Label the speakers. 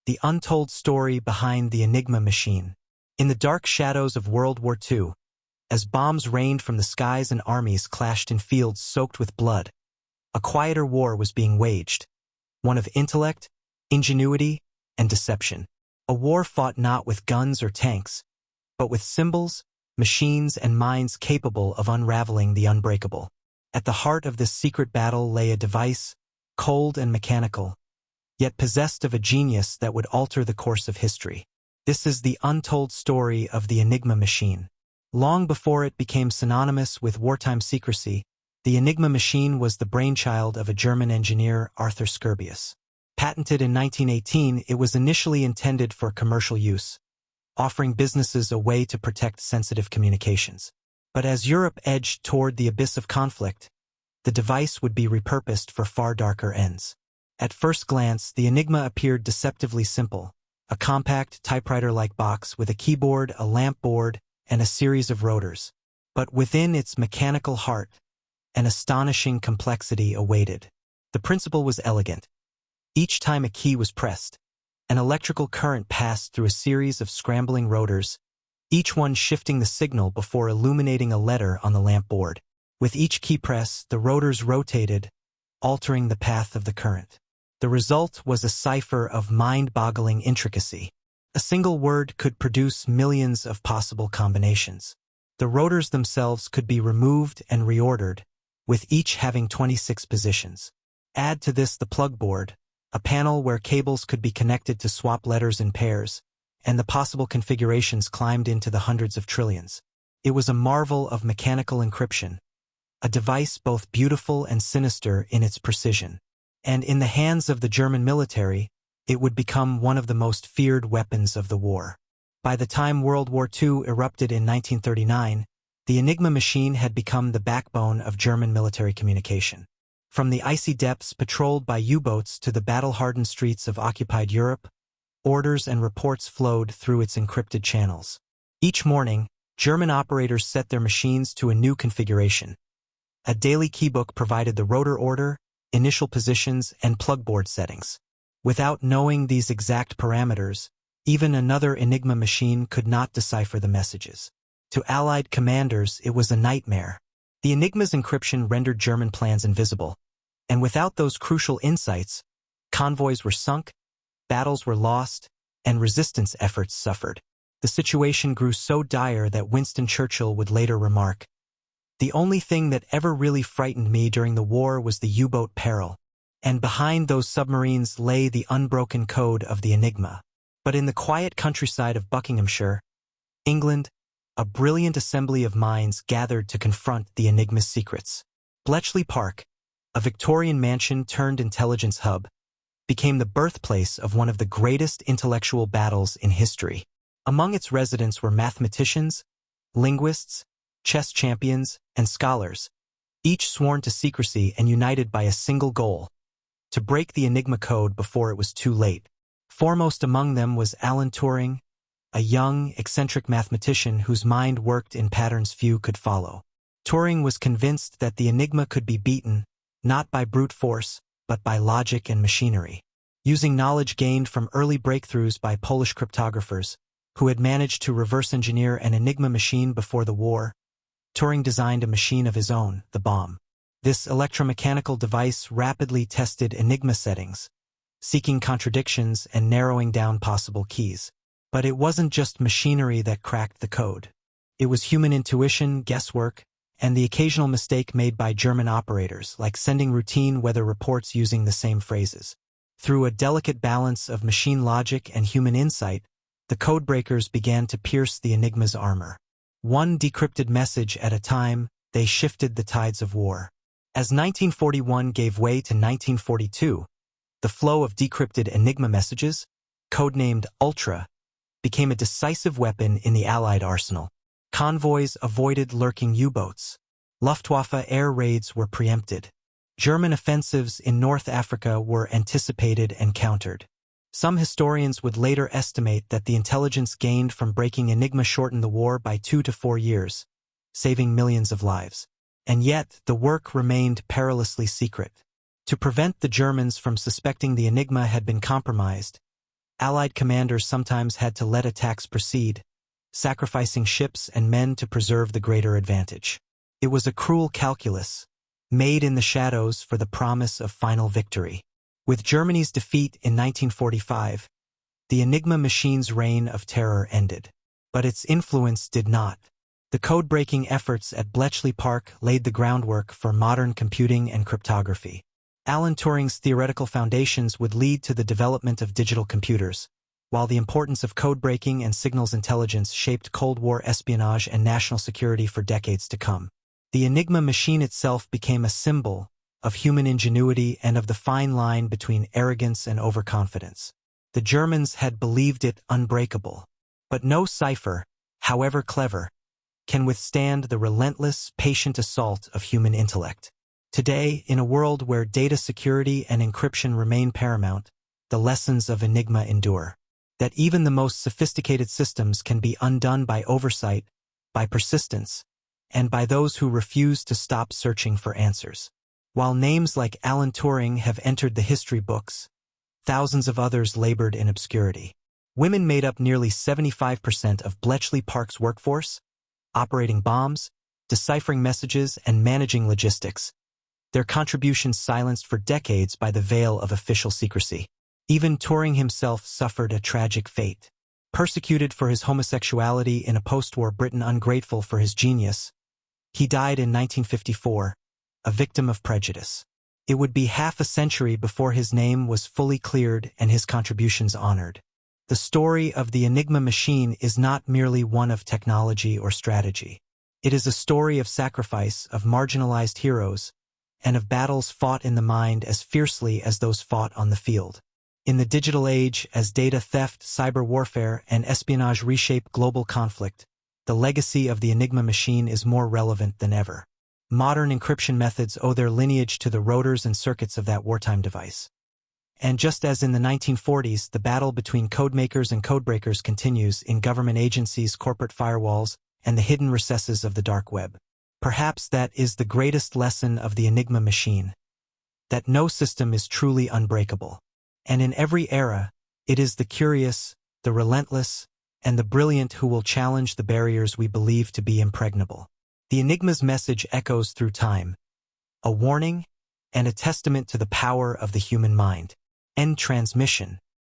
Speaker 1: the untold story behind the Enigma machine. In the dark shadows of World War II, as bombs rained from the skies and armies clashed in fields soaked with blood, a quieter war was being waged, one of intellect, ingenuity, and deception. A war fought not with guns or tanks, but with symbols, machines, and minds capable of unraveling the unbreakable. At the heart of this secret battle lay a device, cold and mechanical, yet possessed of a genius that would alter the course of history. This is the untold story of the Enigma machine. Long before it became synonymous with wartime secrecy, the Enigma machine was the brainchild of a German engineer, Arthur Skerbius. Patented in 1918, it was initially intended for commercial use, offering businesses a way to protect sensitive communications. But as Europe edged toward the abyss of conflict, the device would be repurposed for far darker ends. At first glance, the Enigma appeared deceptively simple, a compact, typewriter-like box with a keyboard, a lamp board, and a series of rotors. But within its mechanical heart, an astonishing complexity awaited. The principle was elegant. Each time a key was pressed, an electrical current passed through a series of scrambling rotors, each one shifting the signal before illuminating a letter on the lamp board. With each key press, the rotors rotated, altering the path of the current. The result was a cipher of mind-boggling intricacy. A single word could produce millions of possible combinations. The rotors themselves could be removed and reordered, with each having 26 positions. Add to this the plug board, a panel where cables could be connected to swap letters in pairs, and the possible configurations climbed into the hundreds of trillions. It was a marvel of mechanical encryption, a device both beautiful and sinister in its precision. And in the hands of the German military, it would become one of the most feared weapons of the war. By the time World War II erupted in 1939, the Enigma machine had become the backbone of German military communication. From the icy depths patrolled by U-boats to the battle-hardened streets of occupied Europe, orders and reports flowed through its encrypted channels. Each morning, German operators set their machines to a new configuration. A daily keybook provided the rotor order, initial positions, and plugboard settings. Without knowing these exact parameters, even another Enigma machine could not decipher the messages. To Allied commanders, it was a nightmare. The Enigma's encryption rendered German plans invisible, and without those crucial insights, convoys were sunk, battles were lost, and resistance efforts suffered. The situation grew so dire that Winston Churchill would later remark, "The only thing that ever really frightened me during the war was the U-boat peril, and behind those submarines lay the unbroken code of the Enigma." But in the quiet countryside of Buckinghamshire, England, a brilliant assembly of minds gathered to confront the Enigma's secrets. Bletchley Park, a Victorian mansion turned intelligence hub, became the birthplace of one of the greatest intellectual battles in history. Among its residents were mathematicians, linguists, chess champions, and scholars, each sworn to secrecy and united by a single goal: to break the Enigma code before it was too late. Foremost among them was Alan Turing, a young, eccentric mathematician whose mind worked in patterns few could follow. Turing was convinced that the Enigma could be beaten, not by brute force, but by logic and machinery. Using knowledge gained from early breakthroughs by Polish cryptographers, who had managed to reverse engineer an Enigma machine before the war, Turing designed a machine of his own, the bomb. This electromechanical device rapidly tested Enigma settings, seeking contradictions and narrowing down possible keys. But it wasn't just machinery that cracked the code. It was human intuition, guesswork, and the occasional mistake made by German operators, like sending routine weather reports using the same phrases. Through a delicate balance of machine logic and human insight, the codebreakers began to pierce the Enigma's armor. One decrypted message at a time, they shifted the tides of war. As 1941 gave way to 1942, the flow of decrypted Enigma messages, codenamed Ultra, became a decisive weapon in the Allied arsenal. Convoys avoided lurking U-boats. Luftwaffe air raids were preempted. German offensives in North Africa were anticipated and countered. Some historians would later estimate that the intelligence gained from breaking Enigma shortened the war by 2 to 4 years, saving millions of lives. And yet, the work remained perilously secret. To prevent the Germans from suspecting the Enigma had been compromised, Allied commanders sometimes had to let attacks proceed, sacrificing ships and men to preserve the greater advantage. It was a cruel calculus, made in the shadows for the promise of final victory. With Germany's defeat in 1945, the Enigma machine's reign of terror ended. But its influence did not. The code-breaking efforts at Bletchley Park laid the groundwork for modern computing and cryptography. Alan Turing's theoretical foundations would lead to the development of digital computers, while the importance of code-breaking and signals intelligence shaped Cold War espionage and national security for decades to come. The Enigma machine itself became a symbol of human ingenuity and of the fine line between arrogance and overconfidence. The Germans had believed it unbreakable. But no cipher, however clever, can withstand the relentless, patient assault of human intellect. Today, in a world where data security and encryption remain paramount, the lessons of Enigma endure. That even the most sophisticated systems can be undone by oversight, by persistence, and by those who refuse to stop searching for answers. While names like Alan Turing have entered the history books, thousands of others labored in obscurity. Women made up nearly 75% of Bletchley Park's workforce, operating bombs, deciphering messages, and managing logistics, their contributions silenced for decades by the veil of official secrecy. Even Turing himself suffered a tragic fate. Persecuted for his homosexuality in a post-war Britain ungrateful for his genius, he died in 1954, a victim of prejudice. It would be half a century before his name was fully cleared and his contributions honored. The story of the Enigma machine is not merely one of technology or strategy. It is a story of sacrifice, of marginalized heroes, and of battles fought in the mind as fiercely as those fought on the field. In the digital age, as data theft, cyber warfare, and espionage reshape global conflict, the legacy of the Enigma machine is more relevant than ever. Modern encryption methods owe their lineage to the rotors and circuits of that wartime device. And just as in the 1940s, the battle between codemakers and codebreakers continues in government agencies, corporate firewalls, and the hidden recesses of the dark web. Perhaps that is the greatest lesson of the Enigma machine, that no system is truly unbreakable. And in every era, it is the curious, the relentless, and the brilliant who will challenge the barriers we believe to be impregnable. The Enigma's message echoes through time, a warning and a testament to the power of the human mind. End transmission.